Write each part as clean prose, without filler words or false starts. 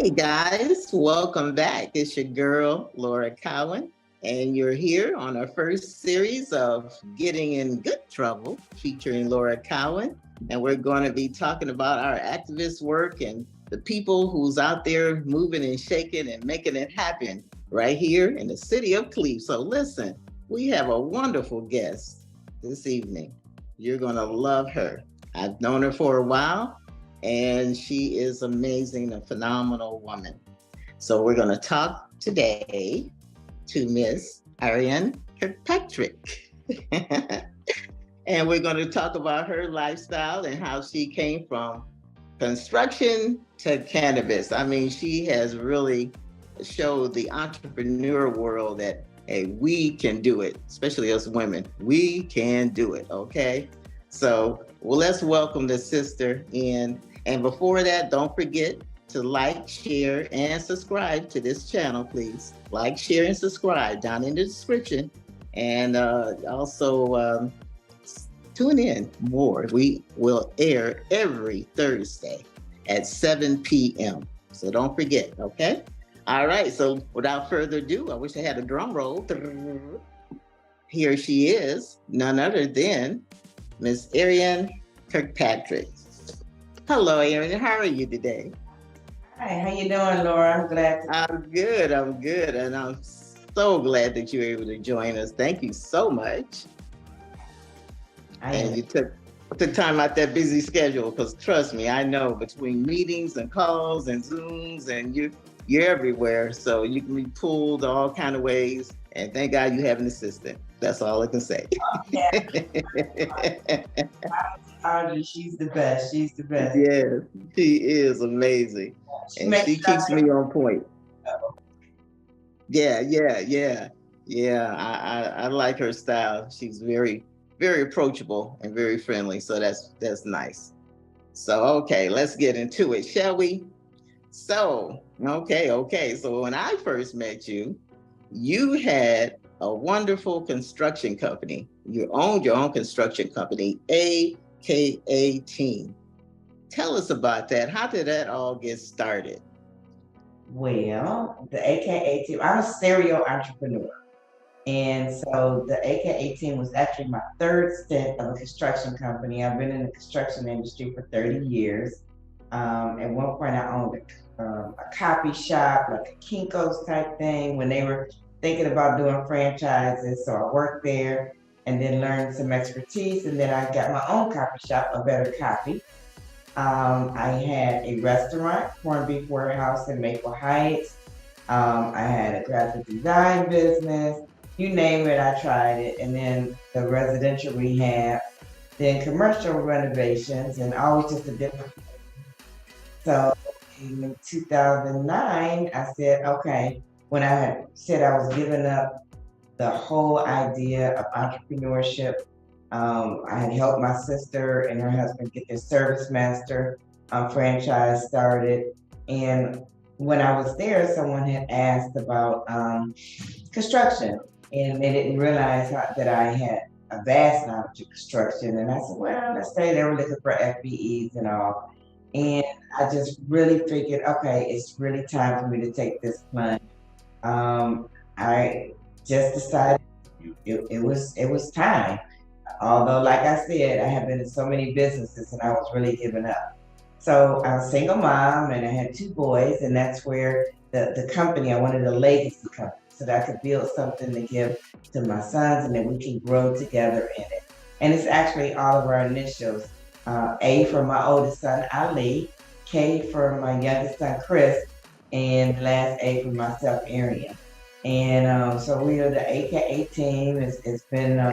Hey guys, welcome back. It's your girl, Laura Cowan, and you're here on our first series of Getting in Good Trouble featuring Laura Cowan. And we're going to be talking about our activist work and the people who's out there moving and shaking and making it happen right here in the city of Cleve. So listen, we have a wonderful guest this evening. You're going to love her. I've known her for a while and she is amazing, a phenomenal woman. So we're going to talk today to Miss Ariane Kirkpatrick. And we're going to talk about her lifestyle and how she came from construction to cannabis. I mean, she has really showed the entrepreneur world that, hey, we can do it, especially us women. We can do it, okay? So, well, let's welcome the sister in. And before that, don't forget to like, share, and subscribe to this channel, please. Like, share, and subscribe down in the description. And also tune in more. We will air every Thursday at 7 p.m. So don't forget, okay? All right, so without further ado, I wish I had a drum roll. Here she is, none other than Miss Ariane Kirkpatrick. Hello, Ariane. How are you today? Hi, how you doing, Laura? I'm glad. I'm good. And I'm so glad that you were able to join us. Thank you so much. And you took time out that busy schedule, because trust me, I know between meetings and calls and Zooms and you're everywhere. So you can be pulled all kind of ways. And thank God you have an assistant. That's all I can say. She's the best. She's the best. Yes, she is amazing. And she keeps me on point. Yeah. I like her style. She's very, very approachable and very friendly. So that's nice. So, okay, let's get into it, shall we? So, okay. So when I first met you, you had a wonderful construction company. You owned your own construction company, AKA Team. Tell us about that. How did that all get started? Well, the AKA Team, I'm a serial entrepreneur. And so the AKA Team was actually my third stint of a construction company. I've been in the construction industry for 30 years. At one point, I owned a copy shop, like a Kinko's type thing, when they were thinking about doing franchises. So I worked there and then learned some expertise. And then I got my own copy shop, A Better Copy. I had a restaurant, Corned Beef Warehouse in Maple Heights. I had a graphic design business. You name it, I tried it. And then the residential rehab, then commercial renovations, and always just a different. So in 2009, I said, okay, when I had said I was giving up the whole idea of entrepreneurship, I had helped my sister and her husband get their Service Master franchise started. And when I was there, someone had asked about construction, and they didn't realize that I had a vast knowledge of construction. And I said, well, let's say they were looking for FBEs and all. And I just really figured, okay, it's really time for me to take this plunge. I just decided it was time. Although, like I said, I have been in so many businesses and I was really giving up. So I was a single mom and I had two boys, and that's where the company, I wanted a legacy company so that I could build something to give to my sons and that we can grow together in it. And it's actually all of our initials. A for my oldest son, Ali, K for my youngest son, Chris, and the last A for myself, Ariane. And so we are the AKA Team. It's been,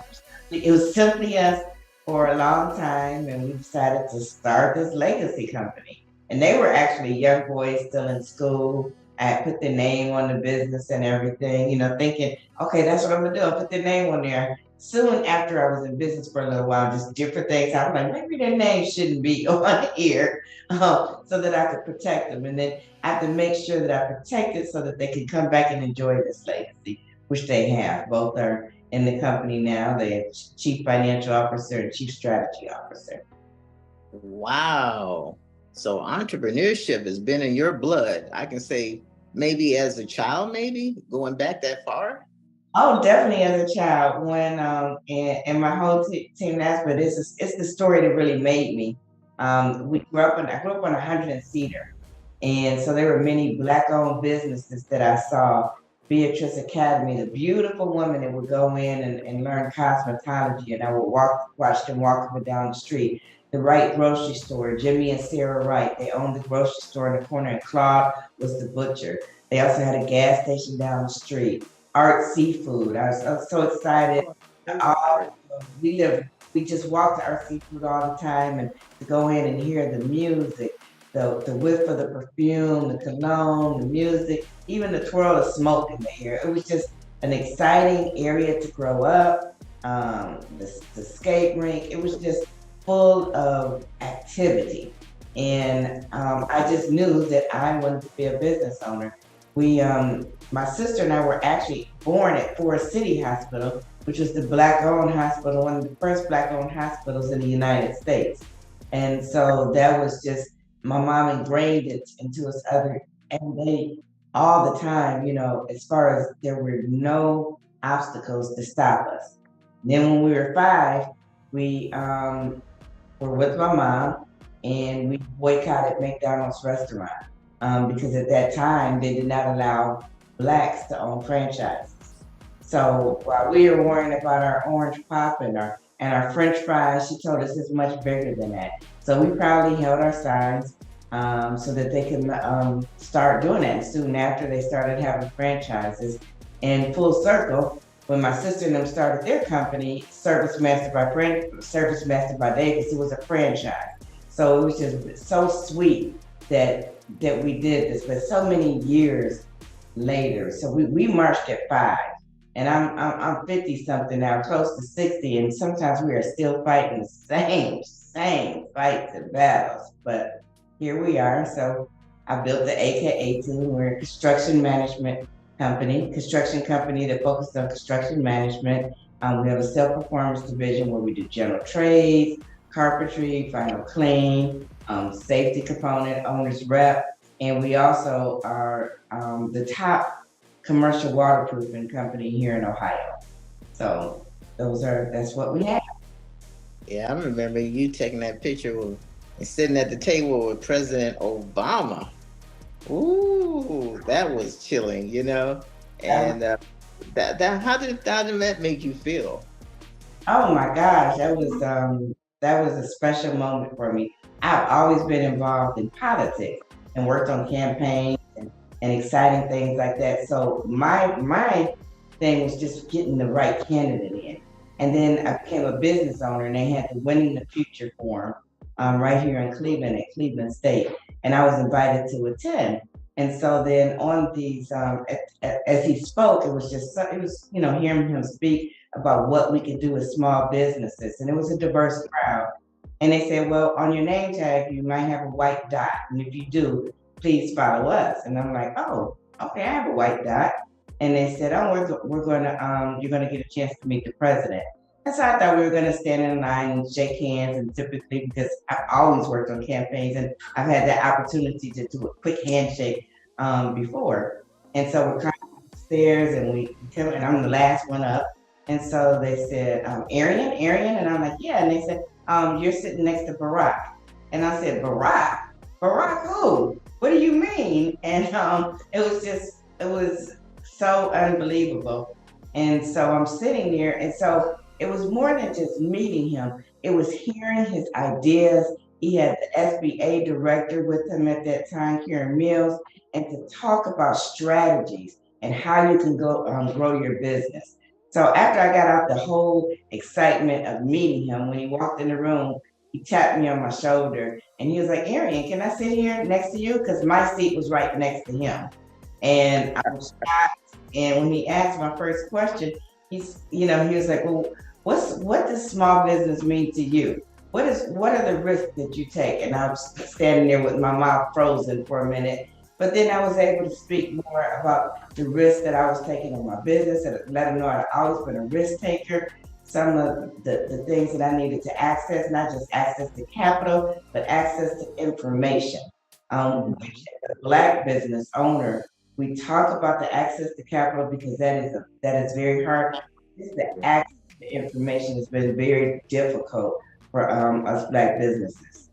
it was simply us for a long time, and we decided to start this legacy company. And they were actually young boys still in school. I had put their name on the business and everything, thinking, okay, that's what I'm gonna do. I'll put their name on there. Soon after I was in business for a little while, just different things. I was like, maybe their name shouldn't be on here, so that I could protect them. And then I have to make sure that I protect it so that they can come back and enjoy this legacy, which they have. Both are in the company now. They have Chief Financial Officer and Chief Strategy Officer. Wow. So entrepreneurship has been in your blood. I can say maybe as a child, maybe going back that far. Oh, definitely as a child. When and my whole team that's but it's the story that really made me. I grew up on a 100 seater, and so there were many black-owned businesses that I saw. Beatrice Academy, the beautiful woman that would go in and learn cosmetology, and I would watch them walk up and down the street. The Wright grocery store, Jimmy and Sarah Wright, they owned the grocery store in the corner, and Claude was the butcher. They also had a gas station down the street. Art Seafood. I was so excited. All, we just walked to Art Seafood all the time, and to go in and hear the music, the whiff of the perfume, the cologne, the music, even the twirl of smoke in the air. It was just an exciting area to grow up. The skate rink, it was just full of activity. And I just knew that I wanted to be a business owner. We, my sister and I were actually born at Forest City Hospital, which was the black-owned hospital, one of the first black-owned hospitals in the United States. And so that was just my mom ingrained it into us other, and they all the time, as far as there were no obstacles to stop us. Then when we were 5, we were with my mom and we boycotted McDonald's restaurant because at that time they did not allow blacks to own franchises. So while we were worrying about our orange pop and our French fries, she told us it's much bigger than that. So we proudly held our signs so that they could start doing that. And soon after, they started having franchises. And full circle, when my sister and them started their company, Service Master by Davis, it was a franchise. So it was just so sweet that we did this, but so many years later. So we marched at 5, and I'm 50 something now, close to 60, and sometimes we are still fighting the same fights and battles. But here we are. So I built the AKA team. We're a construction company that focuses on construction management. We have a self-performance division where we do general trades, carpentry, final clean, safety component, owner's rep, and we also are the top commercial waterproofing company here in Ohio. So that's what we have. Yeah, I remember you taking that picture and sitting at the table with President Obama. Ooh, that was chilling. And that how did that make you feel? Oh my gosh, that was a special moment for me. I've always been involved in politics and worked on campaigns and exciting things like that. So my thing was just getting the right candidate in. And then I became a business owner, and they had the Winning the Future Forum right here in Cleveland at Cleveland State, and I was invited to attend. And so then on these, as he spoke, it was just it was hearing him speak about what we could do with small businesses, and it was a diverse crowd. And they said, well, on your name tag, you might have a white dot. And if you do, please follow us. And I'm like, oh, okay, I have a white dot. And they said, oh, we're going to, you're going to get a chance to meet the president. And so I thought we were going to stand in line and shake hands. And typically, because I've always worked on campaigns and I've had that opportunity to do a quick handshake before. And so we're climbing upstairs and I'm the last one up. And so they said, Ariane? And I'm like, yeah. And they said, you're sitting next to Barack. And I said, Barack? Barack who? What do you mean? And it was so unbelievable. And so I'm sitting there. And so it was more than just meeting him. It was hearing his ideas. He had the SBA director with him at that time, Karen Mills, and to talk about strategies and how you can go grow your business. So after I got out the whole excitement of meeting him, when he walked in the room, he tapped me on my shoulder and he was like, Ariane, can I sit here next to you? Because my seat was right next to him. And I was shocked. And when he asked my first question, he was like, well, what does small business mean to you? What are the risks that you take? And I was standing there with my mouth frozen for a minute. But then I was able to speak more about the risk that I was taking on my business and let them know I've always been a risk taker. some of the things that I needed to access, not just access to capital, but access to information. Which as a Black business owner, we talk about the access to capital because that is very hard. Just the access to information has been very difficult for us Black businesses.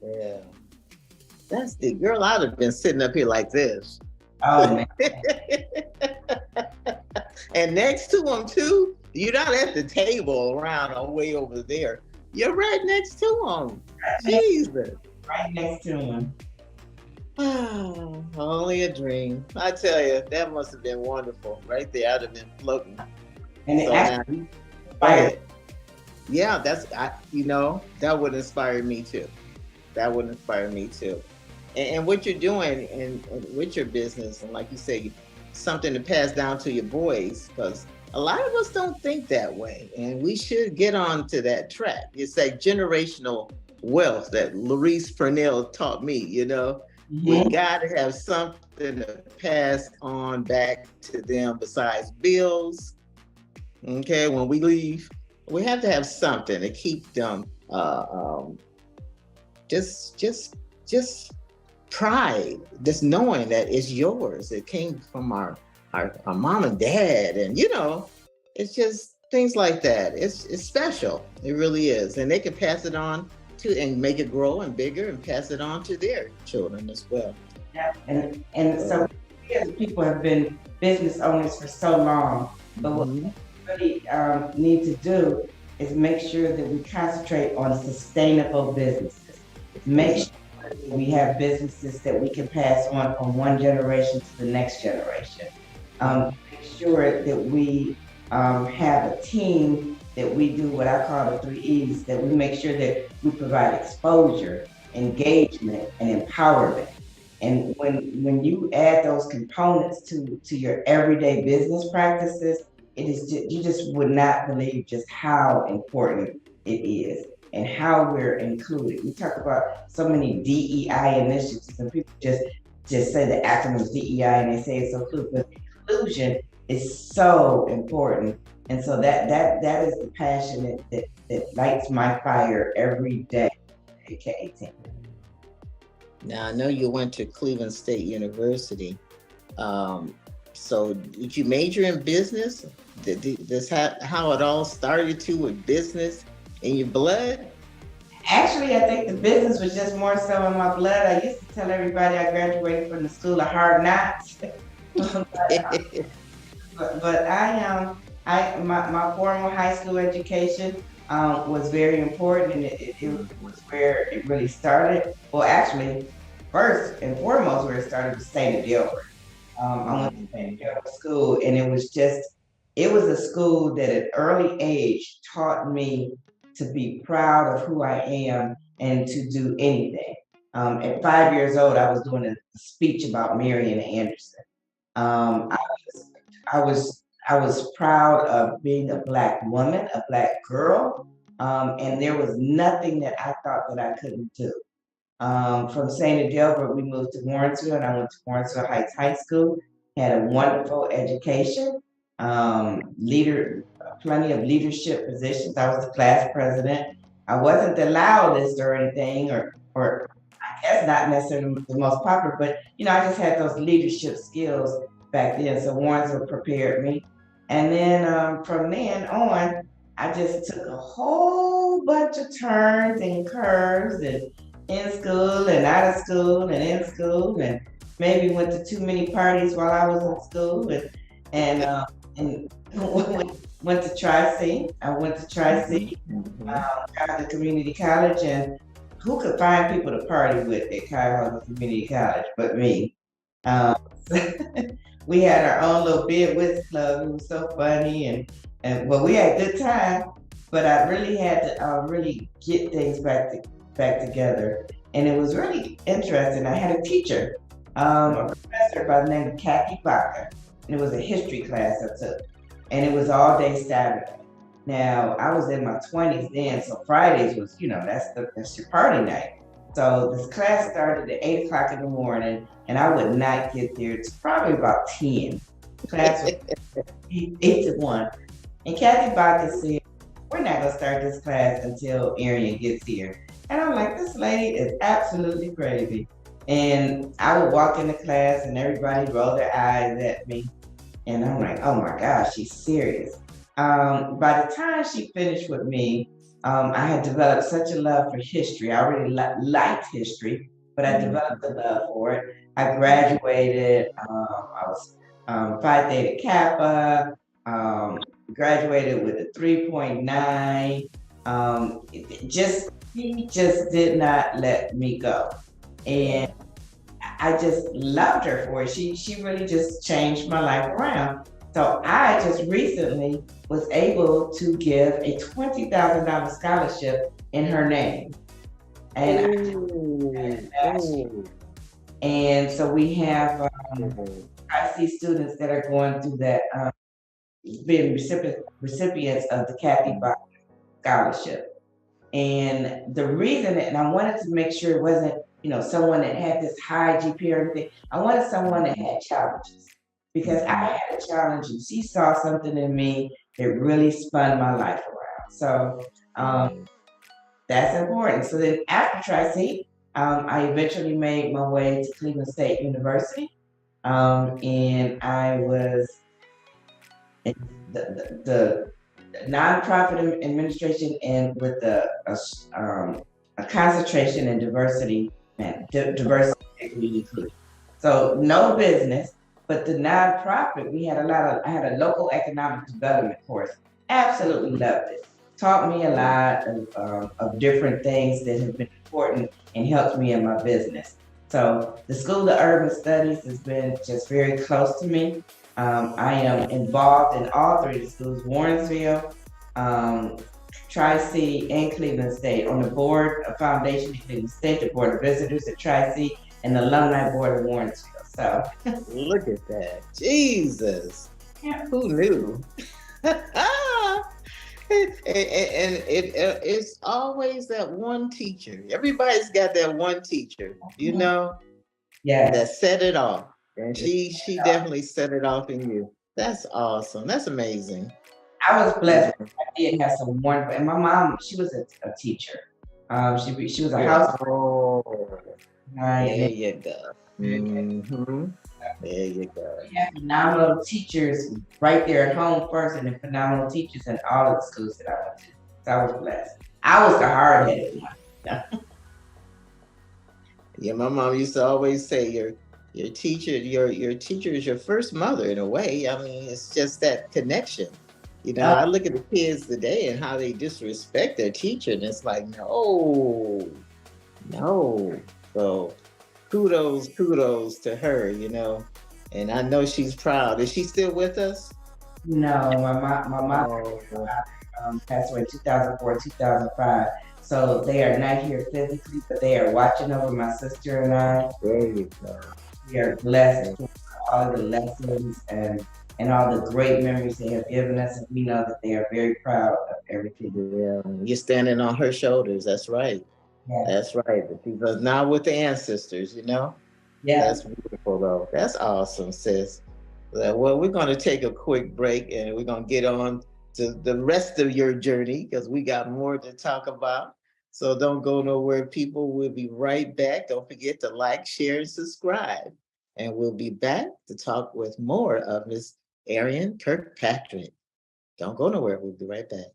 Yeah. That's the girl. I'd have been sitting up here like this. Oh man. And next to them too. You're not at the table around or way over there. You're right next to them. Jesus. Right next to him. Only a dream. I tell you, that must have been wonderful. Right there, I'd have been floating. And it So actually now, inspired. yeah, that would inspire me too. That would inspire me too. And what you're doing and with your business, and like you say, something to pass down to your boys, because a lot of us don't think that way, and we should get on to that track. It's like generational wealth that Larice Purnell taught me. We got to have something to pass on back to them besides bills. Okay, when we leave, we have to have something to keep them just pride, just knowing that it's yours. It came from our mom and dad, and it's just things like that. It's special. It really is, and they can pass it on to and make it grow and bigger and pass it on to their children as well. Yeah, and so we as people have been business owners for so long, but what we really need to do is make sure that we concentrate on sustainable businesses. Make sure that we have businesses that we can pass on from one generation to the next generation. Make sure that we have a team that we do what I call the 3 E's, that we make sure that we provide exposure, engagement, and empowerment. And when you add those components to your everyday business practices, you just would not believe just how important it is and how we're included. We talk about so many DEI initiatives, and people just say the acronym DEI and they say it's so cool, but inclusion is so important. And so that is the passion that lights my fire every day at AK18. Now, I know you went to Cleveland State University. So did you major in business? This how it all started to with business in your blood? Actually, I think the business was just more so in my blood. I used to tell everybody I graduated from the School of Hard Knocks. but my formal high school education was very important, and it was where it really started. Well, actually, first and foremost, where it started was St. Gilbert. I went to St. Gilbert School, and it was a school that at early age taught me to be proud of who I am and to do anything. At 5 years old, I was doing a speech about Marian Anderson. I was proud of being a Black woman, a Black girl, and there was nothing that I thought that I couldn't do. From St. Adelbert, we moved to Warrensville, and I went to Warrensville Heights High School, had a wonderful education, plenty of leadership positions. I was the class president. I wasn't the loudest or anything, or I guess not necessarily the most popular, but I just had those leadership skills back then. So Warrensville prepared me. And then from then on, I just took a whole bunch of turns and curves, and in school and out of school and in school, and maybe went to too many parties while I was in school, and went to Tri-C. I went to Tri-C, Cuyahoga Community College, and who could find people to party with at Cuyahoga Community College but me? We had our own little bid whist club. It was so funny, and well, we had a good time. But I really had to really get things back together, and it was really interesting. I had a teacher, a professor by the name of Kathy Baca, and it was a history class I took, and it was all day Saturday. Now I was in my 20s then, so Fridays was that's your party night. So this class started at 8 o'clock in the morning, and I would not get there. It's probably about 10. The class was 8 to 1. And Kathy Baca said, we're not gonna start this class until Ariane gets here. And I'm like, this lady is absolutely crazy. And I would walk into class and everybody rolled their eyes at me. And I'm like, oh my gosh, she's serious. By the time she finished with me, I had developed such a love for history. I already liked history, but I developed a love for it. I graduated. I was Phi Theta Kappa. Graduated with a 3.9. He just did not let me go, and I just loved her for it. She really just changed my life around. So I just recently was able to give a $20,000 scholarship in her name. And so we have, I see students that are going through that, being recipients of the Kathy Bach Scholarship. And the reason, and I wanted to make sure it wasn't, someone that had this high GPA or anything. I wanted someone that had challenges, because I had a challenge and she saw something in me that really spun my life around. So that's important. So then after Tri-C, I eventually made my way to Cleveland State University. And I was in the nonprofit administration, and with a concentration in diversity and diversity, equity, inclusion. So no business, but the nonprofit, I had a local economic development course. Absolutely loved it. Taught me a lot of different things that have been important and helped me in my business. So the School of Urban Studies has been just very close to me. I am involved in all three of the schools: Warrensville, Tri-C, and Cleveland State. On the board of Foundation at Cleveland State, the board of visitors at Tri-C, and the alumni board of Warrensville. So look at that, Jesus! Yeah. Who knew? It's always that one teacher. Everybody's got that one teacher, that set it off. And she definitely set it off in you. That's awesome. That's amazing. I was blessed. I did have some wonderful, and my mom, she was a teacher. She was a house. There you go. Mm-hmm. There you go. We had phenomenal teachers right there at home first, and then phenomenal teachers in all of the schools that I went to. So I was blessed. I was the hard-headed one. Yeah, my mom used to always say your teacher is your first mother in a way. I mean, it's just that connection. I look at the kids today and how they disrespect their teacher, and it's like, no. So kudos to her, and I know she's proud. Is she still with us? No, my mom passed away in 2004, 2005. So they are not here physically, but they are watching over my sister and I. There you go. We are blessed with all of the lessons and all the great memories they have given us, and we know that they are very proud of everything. Yeah, you're standing on her shoulders. That's right. Yeah. That's right. Because now with the ancestors, Yeah. That's beautiful, though. That's awesome, sis. Well, we're going to take a quick break, and we're going to get on to the rest of your journey, because we got more to talk about. So don't go nowhere, people. We'll be right back. Don't forget to like, share, and subscribe. And we'll be back to talk with more of Miss Ariane Kirkpatrick. Don't go nowhere. We'll be right back.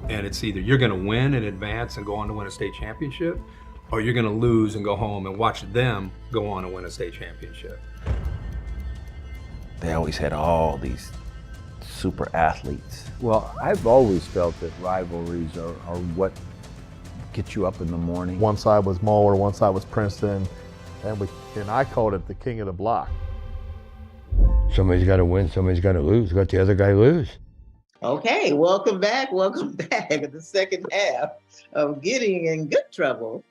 And it's either you're going to win and advance and go on to win a state championship, or you're going to lose and go home and watch them go on and win a state championship. They always had all these super athletes. Well, I've always felt that rivalries are what get you up in the morning. One side was Moeller, one side was Princeton, and I called it the king of the block. Somebody's got to win, somebody's got to lose. Let the other guy lose. Okay, welcome back. The second half of Getting in Good Trouble.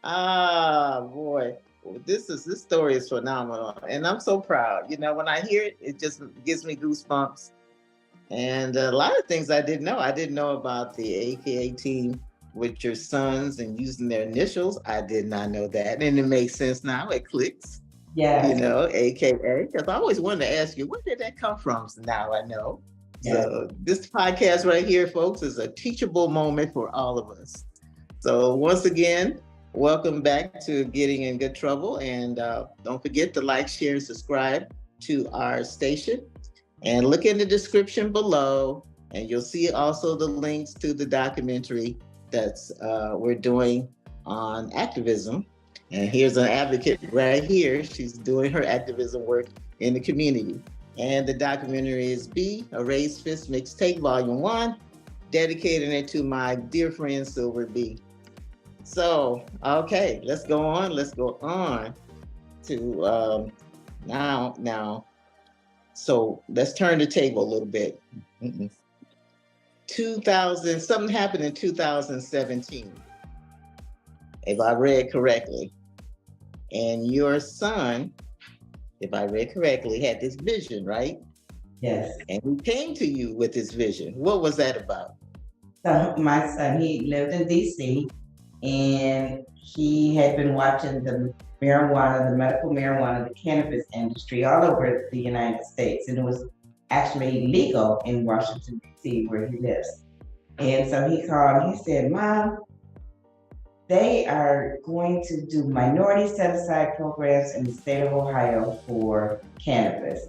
Boy, this story is phenomenal, and I'm so proud. When I hear it, it just gives me goosebumps. And a lot of things I didn't know. I didn't know about the AKA team with your sons and using their initials. I did not know that, and it makes sense now. It clicks. Yeah. AKA. Because I always wanted to ask you, where did that come from? So now I know. So this podcast right here, folks, is a teachable moment for all of us. So once again, welcome back to Getting in Good Trouble. And don't forget to like, share, and subscribe to our station. And look in the description below, and you'll see also the links to the documentary that's we're doing on activism. And here's an advocate right here. She's doing her activism work in the community. And the documentary is B, A Raised Fist Mixtape, Volume 1, dedicating it to my dear friend, Silver B. So, okay, let's go on. Let's go on to now. So let's turn the table a little bit. 2000, something happened in 2017, if I read correctly. And your son, if I read correctly, had this vision, right? Yes. And he came to you with this vision. What was that about? So my son, he lived in DC, and he had been watching the marijuana, the medical marijuana, the cannabis industry all over the United States. And it was actually legal in Washington, D.C., where he lives. And so he called and he said, Mom, they are going to do minority set-aside programs in the state of Ohio for cannabis.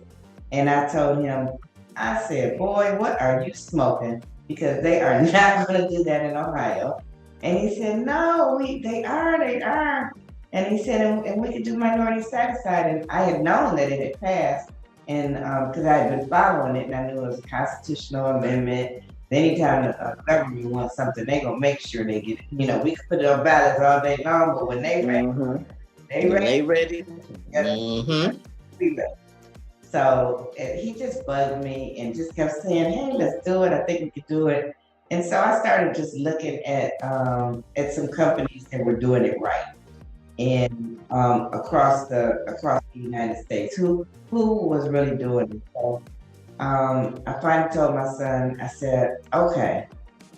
And I told him, I said, boy, what are you smoking? Because they are not going to do that in Ohio. And he said, no, they are. And he said, and we could do minority set-aside. And I had known that it had passed, and because I had been following it, and I knew it was a constitutional amendment. Anytime the government wants something, they're going to make sure they get it. You know, we could put it on ballots all day long, but when they ready, they ready. We ready. So he just bugged me and just kept saying, hey, let's do it. I think we could do it. And so I started just looking at some companies that were doing it right, and across the United States, who was really doing it. So I finally told my son, I said, okay,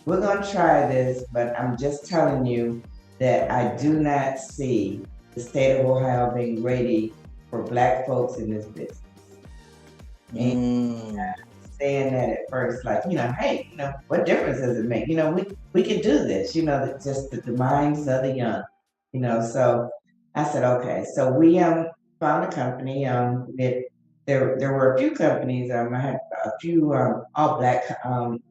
we're going to try this, but I'm just telling you that I do not see the state of Ohio being ready for Black folks in this business. And saying that at first, like, hey, what difference does it make? We can do this, just the minds of the young, so I said, okay. So we found a company that there were a few companies. I had a few all Black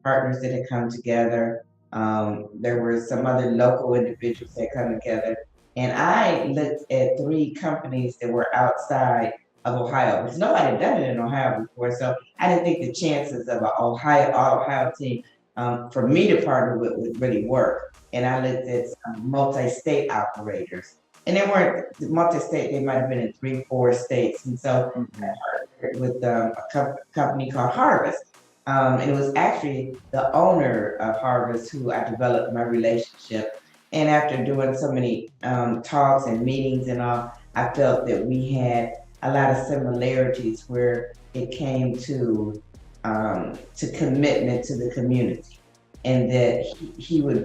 partners that had come together. There were some other local individuals that come together. And I looked at 3 companies that were outside of Ohio, because nobody had done it in Ohio before. So I didn't think the chances of an all Ohio team for me to partner with would really work. And I looked at some multi-state operators. And they weren't multi-state, they might have been in 3-4 states. And so I partnered with a company called Harvest. And it was actually the owner of Harvest who I developed my relationship. And after doing so many talks and meetings and all, I felt that we had a lot of similarities where it came to commitment to the community, and that he would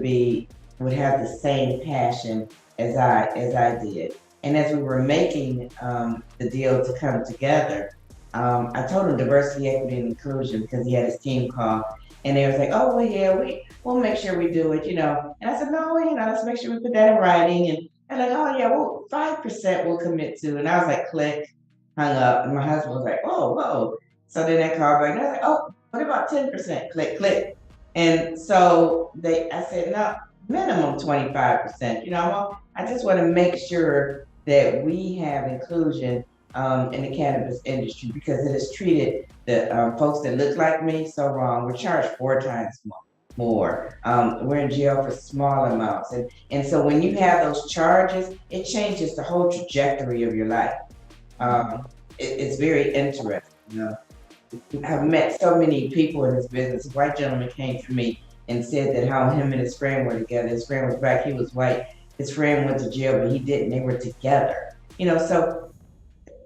have the same passion as I did. And as we were making the deal to come together, I told him diversity, equity, and inclusion, because he had his team call, and they was like, oh, well, yeah, we'll make sure we do it, And I said, no, let's make sure we put that in writing. And they're like, oh, yeah, well, 5% we'll commit to. And I was like, click, hung up. And my husband was like, whoa. So then they called back, and I was like, oh, what about 10%? Click, click. And so I said, no, minimum 25%. I just want to make sure that we have inclusion in the cannabis industry, because it has treated the folks that look like me so wrong. We're charged 4 times more. We're in jail for small amounts. And so when you have those charges, it changes the whole trajectory of your life. It's very interesting. I've met so many people in this business. A white gentleman came to me and said that how him and his friend were together. His friend was black, he was white. His friend went to jail, but he didn't. They were together. So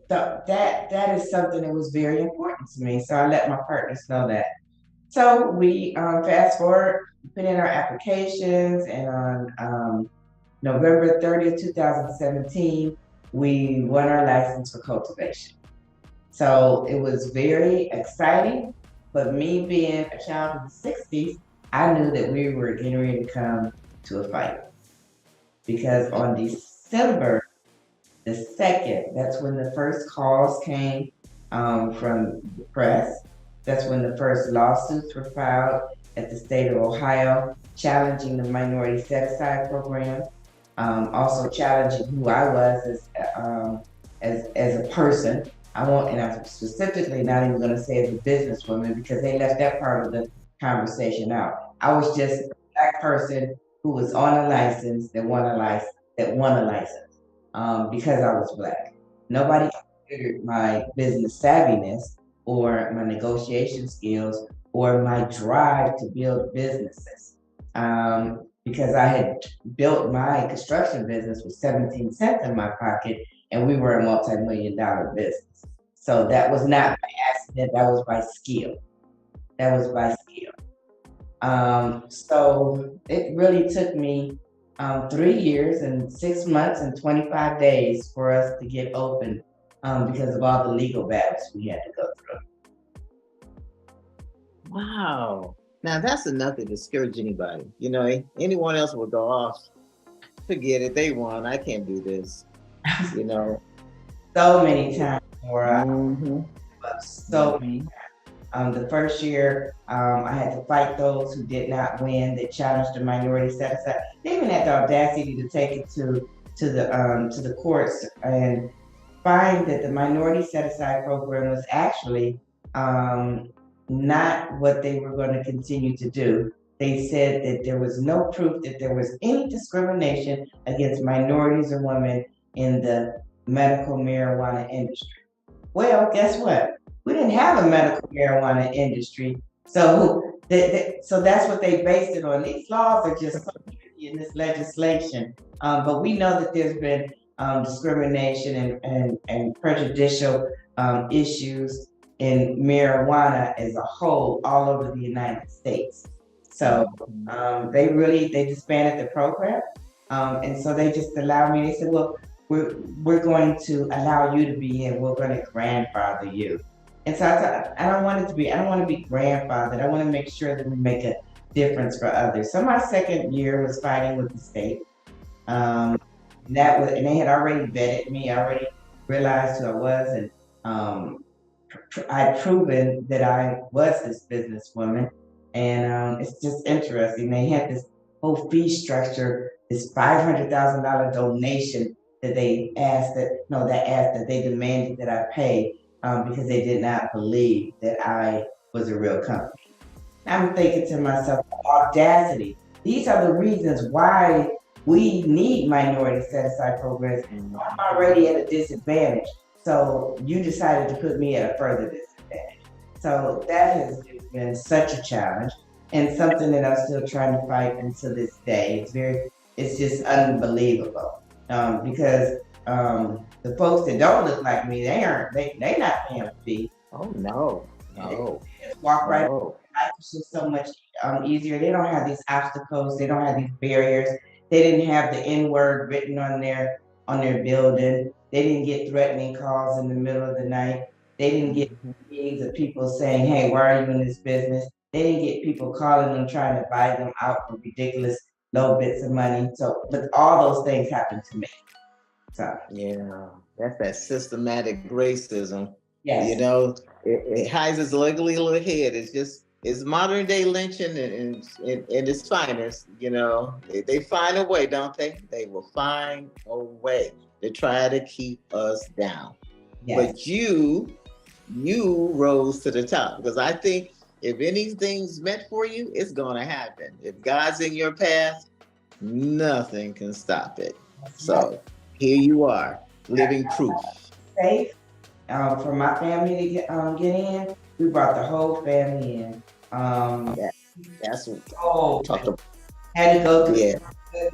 that is something that was very important to me. So I let my partners know that. So we fast forward, put in our applications, and on November 30th, 2017, we won our license for cultivation. So it was very exciting. But me being a child of the 60s, I knew that we were getting ready to come to a fight. Because on December the 2nd, that's when the first calls came from the press. That's when the first lawsuits were filed at the state of Ohio, challenging the minority set-aside program, also challenging who I was as a person. And I'm specifically not even going to say as a businesswoman because they left that part of the conversation out. I was just a Black person who was on a license that won a license because I was Black. Nobody considered my business savviness or my negotiation skills or my drive to build businesses. Because I had built my construction business with 17 cents in my pocket and we were a multi-million-dollar business. So that was not by accident, that was by skill. So it really took me 3 years and 6 months and 25 days for us to get open because of all the legal battles we had to go through. Wow. Now that's enough to discourage anybody. You know, anyone else will go off, forget it, they won, I can't do this, you know. So many times, Laura. Mm-hmm. So many times. The first year, I had to fight those who did not win, that challenged the minority set aside. They even had the audacity to take it to the courts and find that the minority set aside program was actually not what they were going to continue to do. They said that there was no proof that there was any discrimination against minorities or women in the medical marijuana industry. Well, guess what? We didn't have a medical marijuana industry. So that's what they based it on. These laws are just so tricky in this legislation. But we know that there's been discrimination and prejudicial issues in marijuana as a whole all over the United States. So they disbanded the program. And so they just allowed me, they said, well, we're going to allow you to be in, we're going to grandfather you. And so I thought, I don't want to be grandfathered. I want to make sure that we make a difference for others. So my second year was fighting with the state. And they had already vetted me, I already realized who I was, and I'd proven that I was this businesswoman. And it's just interesting. They had this whole fee structure, this $500,000 donation that they demanded that I pay because they did not believe that I was a real company. I'm thinking to myself, audacity. These are the reasons why we need minority set-aside programs. I'm already at a disadvantage. So you decided to put me at a further disadvantage. So that has been such a challenge and something that I'm still trying to fight until this day. It's just unbelievable. Because the folks that don't look like me, they not paying a fee. Oh no. They just walk right over. Life is just so much easier. They don't have these obstacles, they don't have these barriers. They didn't have the N-word written on their building. They didn't get threatening calls in the middle of the night. They didn't get meetings of people saying, hey, why are you in this business? They didn't get people calling them trying to buy them out for ridiculous low bits of money. So, but all those things happened to me. So yeah, that's that systematic racism. yes. You know, it hides its ugly little head. It's modern day lynching and its finest. You know, they find a way, don't they? They will find a way to try to keep us down. Yes. But you rose to the top, because I think if anything's meant for you, it's gonna happen. If God's in your path, nothing can stop it. So here you are, living proof. Safe for my family to get in. We brought the whole family in. That's what talked about. Had to go through. Yeah.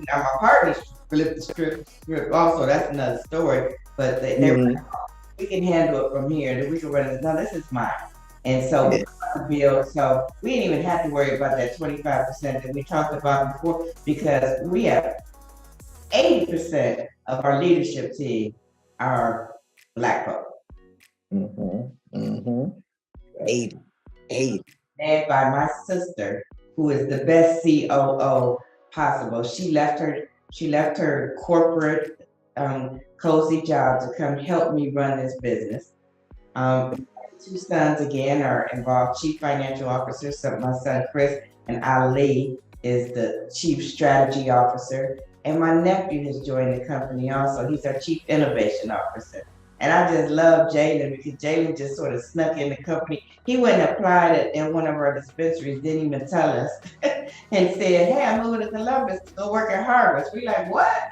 Now my partners flipped the script also. That's another story. But they were like, oh, we can handle it from here. Then we can run it. No, this is mine. And so we build. So we didn't even have to worry about that 25% that we talked about before, because we have 80% of our leadership team are Black folk. 80. Hey, led by my sister, who is the best COO possible. She left her corporate cozy job to come help me run this business. Two sons again are involved, chief financial officer. So my son Chris and Ali is the chief strategy officer. And my nephew has joined the company also. He's our chief innovation officer. And I just love Jalen because Jalen just sort of snuck in the company. He went and applied it in one of our dispensaries, didn't even tell us, and said, "Hey, I'm moving to Columbus to go work at Harvest." We like, what?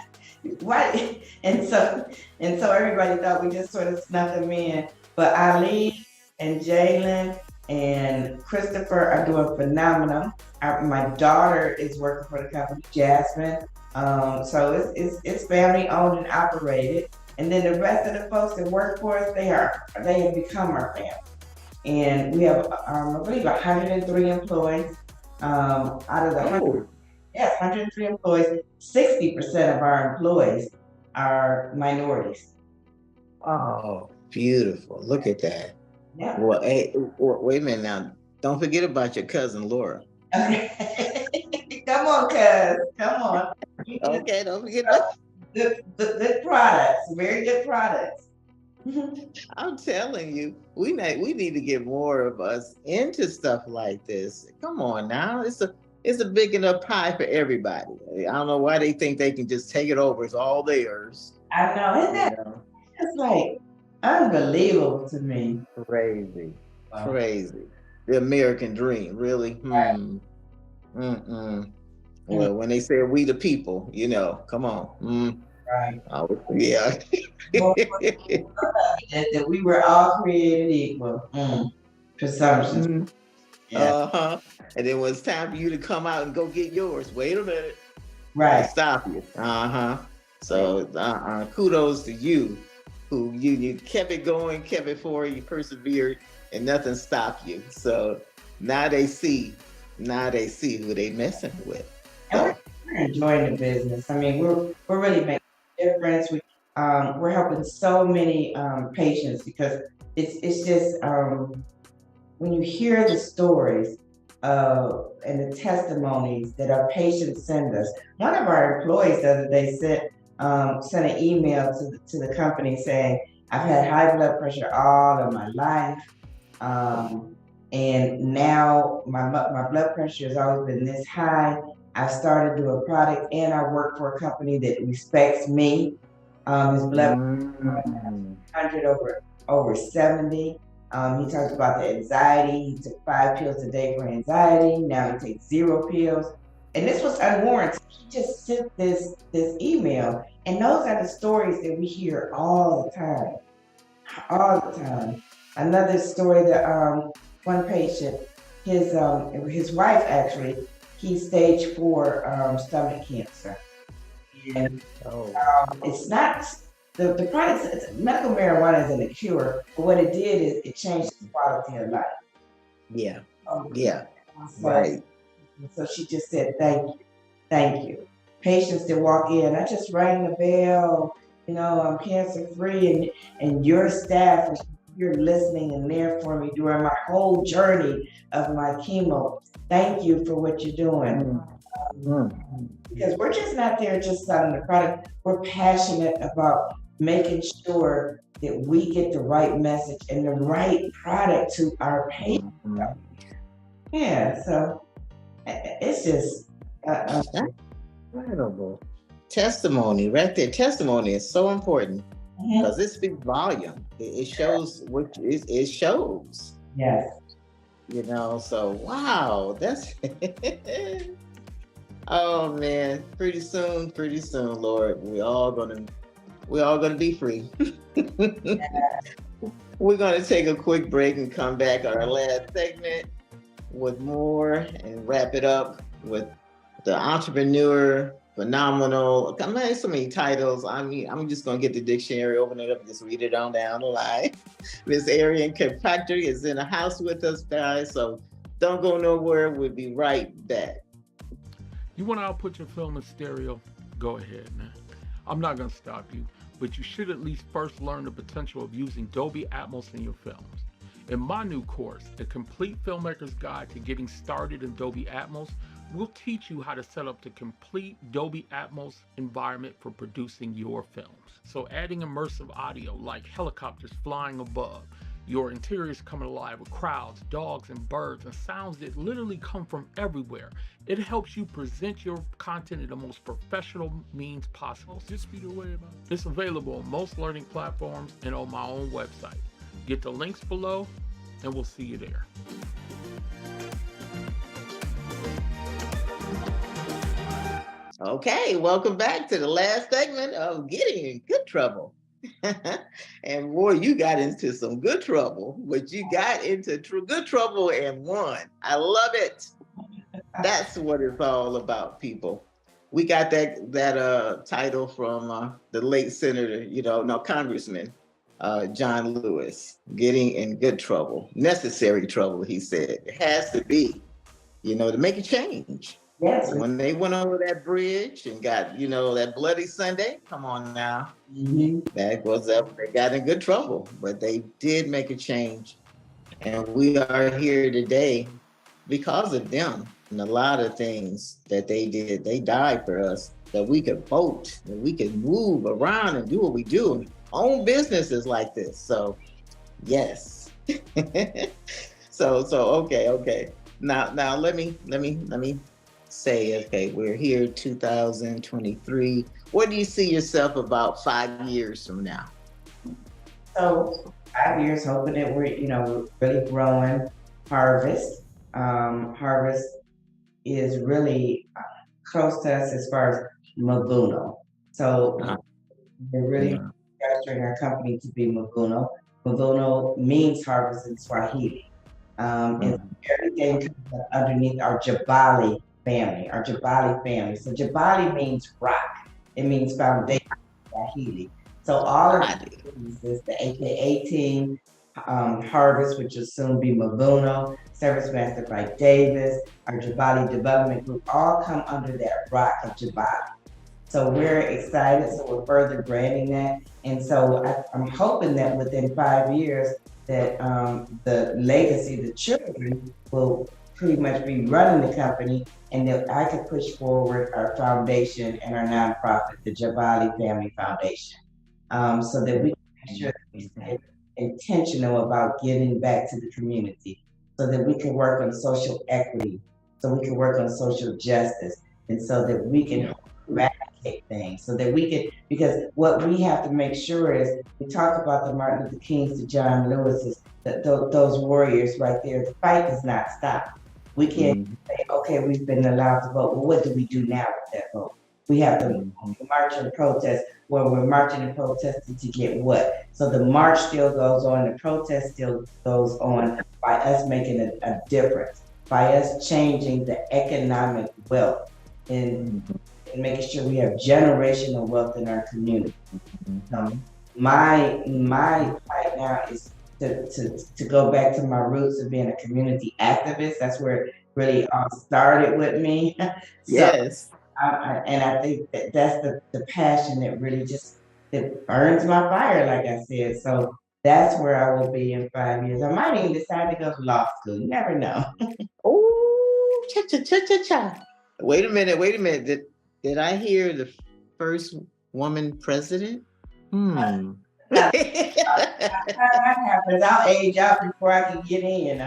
What? And so everybody thought we just sort of snuck him in. But Ali and Jalen and Christopher are doing phenomenal. My daughter is working for the company, Jasmine. So it's family owned and operated. And then the rest of the folks that work for us, they have become our family. And we have, I believe, 103 employees. Out of the 103 employees, 60% of our employees are minorities. oh, beautiful. Look at that. Yeah. Well, hey, wait a minute now. Don't forget about your cousin Laura. Okay. Come on, cuz. Come on. Okay, don't forget about. Good products, very good products. I'm telling you, we need to get more of us into stuff like this. Come on now, it's a big enough pie for everybody. I don't know why they think they can just take it over. It's all theirs. I know, isn't that it's like unbelievable to me. Crazy, Wow. crazy. The American dream, really. Well, when they say we the people, come on. Right. Oh, yeah. That we were all created equal. Presumption. Yeah. And then when it's time for you to come out and go get yours, wait a minute. Right. Stop you. So kudos to you, who you kept it going, kept it forward, you persevered, and nothing stopped you. So now they see who they messing with. And we're enjoying the business. I mean, we're really making a difference. We're helping so many patients because it's just when you hear the stories and the testimonies that our patients send us. One of our employees the other day sent an email to the company saying, "I've had high blood pressure all of my life, and now my blood pressure has always been this high. I've started to do a product, and I work for a company that respects me. His blood pressure 100 over 70. He talks about the anxiety. He took 5 pills a day for anxiety. Now he takes 0 pills. And this was unwarranted. He just sent this email. And those are the stories that we hear all the time. All the time. Another story that one patient, his wife actually, he's stage 4 stomach cancer. And it's not, the product, medical marijuana isn't a cure, but what it did is it changed the quality of life. Yeah. So, Right. So she just said, thank you. Patients that walk in, I just rang the bell, I'm cancer free, and your staff, you're listening and there for me during my whole journey of my chemo. Thank you for what you're doing. Because we're just not there just selling the product. We're passionate about making sure that we get the right message and the right product to our patients. Yeah, so it's just incredible. Testimony right there. Testimony is so important because it speaks volume. It shows what it shows. Yes. So wow, that's oh man, pretty soon, Lord, we all gonna be free. We're gonna take a quick break and come back on our last segment with more and wrap it up with the entrepreneur, phenomenal. I mean, so many titles. I mean, I'm just gonna get the dictionary, open it up, and just read it on down the line. Miss Ariane Kirkpatrick is in the house with us, guys. So don't go nowhere. We'll be right back. You want to output your film in stereo? Go ahead, man. I'm not gonna stop you, but you should at least first learn the potential of using Dolby Atmos in your films. In my new course, The Complete Filmmaker's Guide to Getting Started in Dolby Atmos, we'll teach you how to set up the complete Dolby Atmos environment for producing your films. So adding immersive audio like helicopters flying above, your interiors coming alive with crowds, dogs, and birds, and sounds that literally come from everywhere. It helps you present your content in the most professional means possible. It's available on most learning platforms and on my own website. Get the links below, and we'll see you there. Okay, welcome back to the last segment of Getting in Good Trouble. And boy, you got into some good trouble, but you got into good trouble and won. I love it. That's what it's all about, people. We got that title from the late senator, Congressman John Lewis, Getting in Good Trouble, necessary trouble, he said. It has to be, to make a change. Yes. When they went over that bridge and got, that bloody Sunday, come on now, that was up. They got in good trouble, but they did make a change. And we are here today because of them and a lot of things that they did. They died for us, that we could vote, that we could move around and do what we do, and own businesses like this. So, yes. Okay. Now let me say, okay, we're here 2023. Where do you see yourself about 5 years from now? So 5 years, hoping that we're really growing. Harvest is really close to us as far as Mavuno. So we're really structuring our company to be Mavuno. Mavuno means harvest in Swahili. And everything comes underneath our Jabali family. So Jabali means rock. It means foundation in Swahili. So all of these is the AKA team, Harvest, which will soon be Mavuno, Service Master by Davis, our Jabali Development Group, all come under that rock of Jabali. So we're excited, so we're further branding that. And so I'm hoping that within 5 years that the legacy, the children will pretty much be running the company, and that I could push forward our foundation and our nonprofit, the Jabali Family Foundation, so that we can make sure that we stay intentional about giving back to the community, so that we can work on social equity, so we can work on social justice, and so that we can eradicate things, so that we can, because what we have to make sure is, we talk about the Martin Luther Kings to John Lewis's, those warriors right there, the fight does not stop. We can't say, okay, we've been allowed to vote. Well, what do we do now with that vote? We have to march and protest. Well, we're marching and protesting to get what? So the march still goes on, the protest still goes on by us making a difference, by us changing the economic wealth and making sure we have generational wealth in our community. My fight now is to go back to my roots of being a community activist. That's where it really all started with me. Yes. And I think that's the passion that really that burns my fire, like I said. So that's where I will be in 5 years. I might even decide to go to law school. You never know. Oh, cha. Wait a minute. Did I hear the first woman president? That happens. I'll age out before I can get in,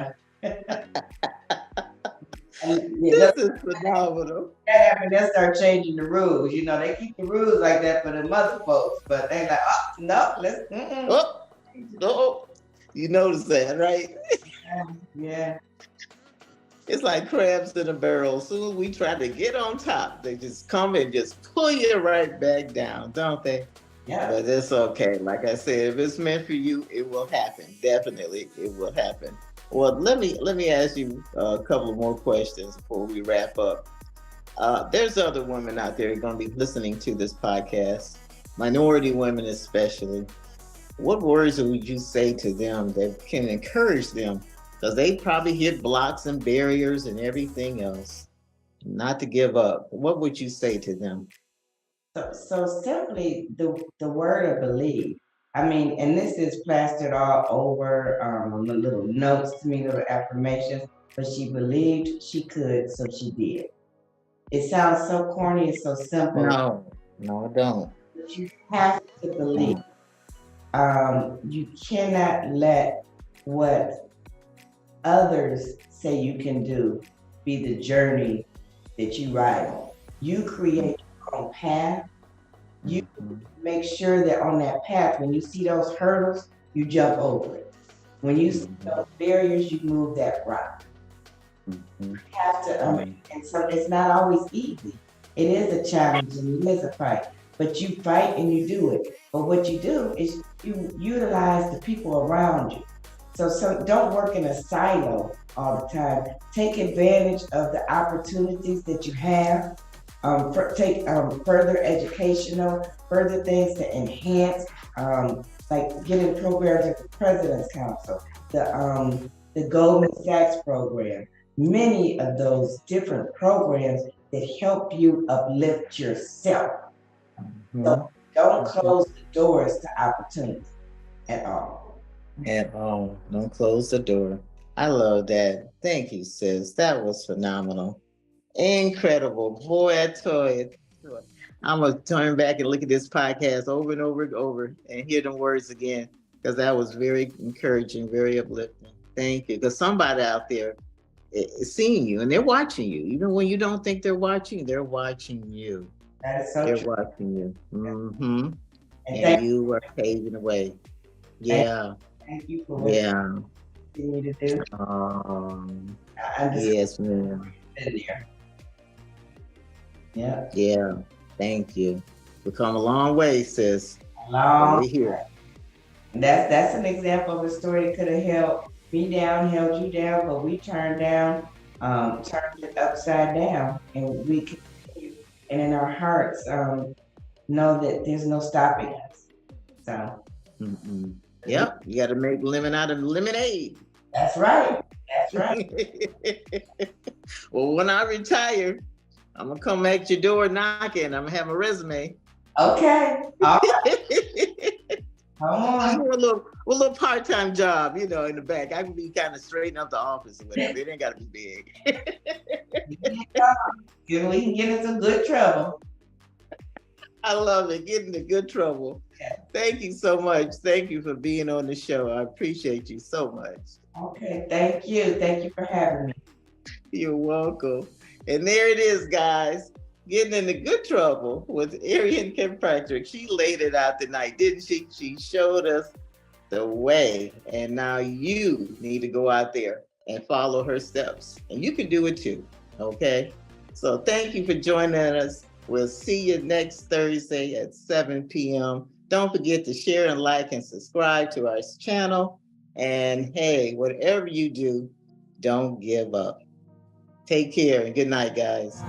This is phenomenal. That happened, they'll start changing the rules. They keep the rules like that for the mother folks, but they're like, oh, no, Oh, you notice that, right? Yeah. It's like crabs in a barrel. As soon as we try to get on top, they just come and just pull you right back down, don't they? Yeah. But it's okay. Like I said, if it's meant for you, it will happen. Definitely, it will happen. Well, let me ask you a couple more questions before we wrap up. There's other women out there going to be listening to this podcast, minority women especially. What words would you say to them that can encourage them? Because they probably hit blocks and barriers and everything else, not to give up. What would you say to them? So simply the word of believe. I mean, and this is plastered all over, the little notes to me, little affirmations, but she believed she could, so she did. It sounds so corny, it's so simple. No, I don't. But you have to believe. You cannot let what others say you can do be the journey that you ride on. You create your own path. You make sure that on that path, when you see those hurdles, you jump over it. When you see those barriers, you move that rock. You have to, and so it's not always easy. It is a challenge and it is a fight, but you fight and you do it. But what you do is you utilize the people around you. So don't work in a silo all the time. Take advantage of the opportunities that you have. Take further educational, further things to enhance, like getting programs at the President's Council, the Goldman Sachs program, many of those different programs that help you uplift yourself. So don't close the doors to opportunity at all. At all. Don't close the door. I love that. Thank you, sis. That was phenomenal. Incredible. Boy, I tell you. I'm going to turn back and look at this podcast over and over and over and hear them words again, because that was very encouraging, very uplifting. Thank you. Because somebody out there is seeing you and they're watching you. Even when you don't think they're watching you. That is so They're true. watching you. Mm-hmm. And you are paving the way. Yeah. Thank you for what you continue to do. I understand. Yes, ma'am. Been there. Yeah. Yeah. Thank you. We've come a long way, sis. Long. We're here. That's an example of a story that could have held me down, held you down, but we turned it upside down, and we continue. And in our hearts, know that there's no stopping us. So. Yep. You got to make lemon out of lemonade. That's right. That's right. Well, when I retire, I'm gonna come at your door knocking. I'm gonna have a resume. Okay. All right. Come on. A little part-time job, in the back. I can be kind of straightening up the office or whatever. It ain't gotta be big. We can get into good trouble. I love it. Get into good trouble. Okay. Thank you so much. Thank you for being on the show. I appreciate you so much. Okay. Thank you. Thank you for having me. You're welcome. And there it is, guys. Getting into good trouble with Ariane Kirkpatrick. She laid it out tonight, didn't she? She showed us the way. And now you need to go out there and follow her steps. And you can do it too, okay? So thank you for joining us. We'll see you next Thursday at 7 p.m. Don't forget to share and like and subscribe to our channel. And hey, whatever you do, don't give up. Take care and good night, guys.